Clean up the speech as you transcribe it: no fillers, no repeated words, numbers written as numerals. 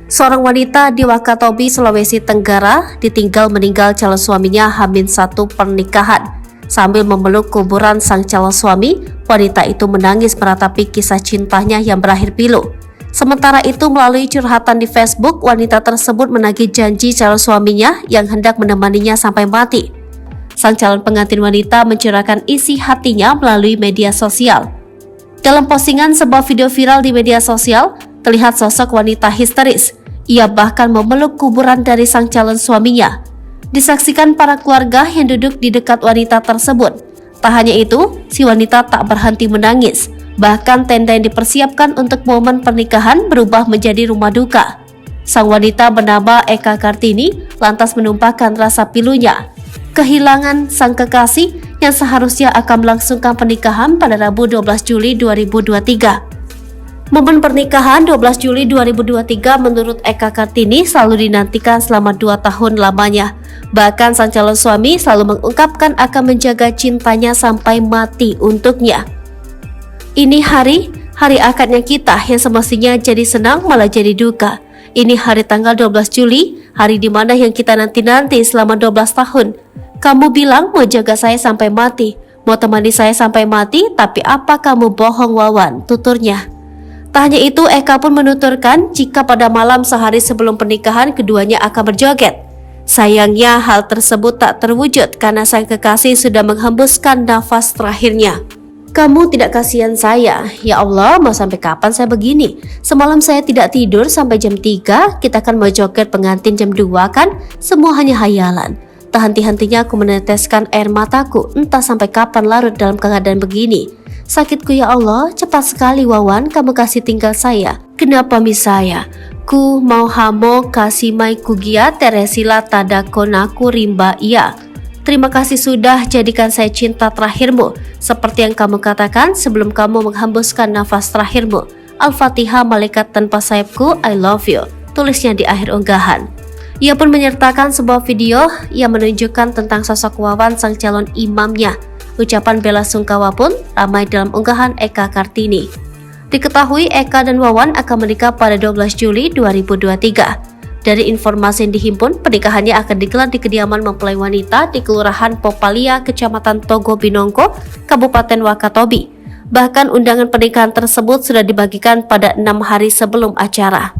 Seorang wanita di Wakatobi, Sulawesi Tenggara ditinggal meninggal calon suaminya H-1 pernikahan. Sambil memeluk kuburan sang calon suami, wanita itu menangis meratapi kisah cintanya yang berakhir pilu. Sementara itu, melalui curhatan di Facebook, wanita tersebut menagih janji calon suaminya yang hendak menemaninya sampai mati. Sang calon pengantin wanita mencurahkan isi hatinya melalui media sosial. Dalam postingan sebuah video viral di media sosial, terlihat sosok wanita histeris. Ia bahkan memeluk kuburan dari sang calon suaminya. Disaksikan para keluarga yang duduk di dekat wanita tersebut. Tak hanya itu, si wanita tak berhenti menangis. Bahkan tenda yang dipersiapkan untuk momen pernikahan berubah menjadi rumah duka. Sang wanita bernama Eka Kartini lantas menumpahkan rasa pilunya. Kehilangan sang kekasih yang seharusnya akan melangsungkan pernikahan pada Rabu 12 Juli 2023. Momen pernikahan 12 Juli 2023 menurut Eka Kartini selalu dinantikan selama 2 tahun lamanya. Bahkan sang calon suami selalu mengungkapkan akan menjaga cintanya sampai mati untuknya. Ini hari akadnya kita yang semestinya jadi senang malah jadi duka. Ini hari tanggal 12 Juli, hari dimana yang kita nanti-nanti selama 12 tahun. Kamu bilang mau jaga saya sampai mati, mau temani saya sampai mati, tapi apa kamu bohong Wawan, tuturnya. Tak hanya itu, Eka pun menuturkan jika pada malam sehari sebelum pernikahan keduanya akan berjoget. Sayangnya hal tersebut tak terwujud karena sang kekasih sudah menghembuskan nafas terakhirnya. Kamu tidak kasihan saya, ya Allah, mau sampai kapan saya begini? Semalam saya tidak tidur sampai jam 3, kita kan mau joget pengantin jam 2 kan? Semua hanya hayalan. Tak henti-hentinya aku meneteskan air mataku, entah sampai kapan larut dalam keadaan begini. Sakitku ya Allah, cepat sekali Wawan kamu kasih tinggal saya. Kenapa misaya? Ku mau hamo kasih mai kugia teresila tadakonaku rimba iya. Terima kasih sudah jadikan saya cinta terakhirmu. Seperti yang kamu katakan sebelum kamu menghembuskan nafas terakhirmu. Al-Fatihah malaikat tanpa sayapku, I love you. Tulisnya di akhir unggahan. Ia pun menyertakan sebuah video yang menunjukkan tentang sosok Wawan sang calon imamnya. Ucapan bela sungkawa pun ramai dalam unggahan Eka Kartini. Diketahui Eka dan Wawan akan menikah pada 12 Juli 2023. Dari informasi yang dihimpun, pernikahannya akan digelar di kediaman mempelai wanita di Kelurahan Popalia, Kecamatan Togo Binongko, Kabupaten Wakatobi. Bahkan undangan pernikahan tersebut sudah dibagikan pada 6 hari sebelum acara.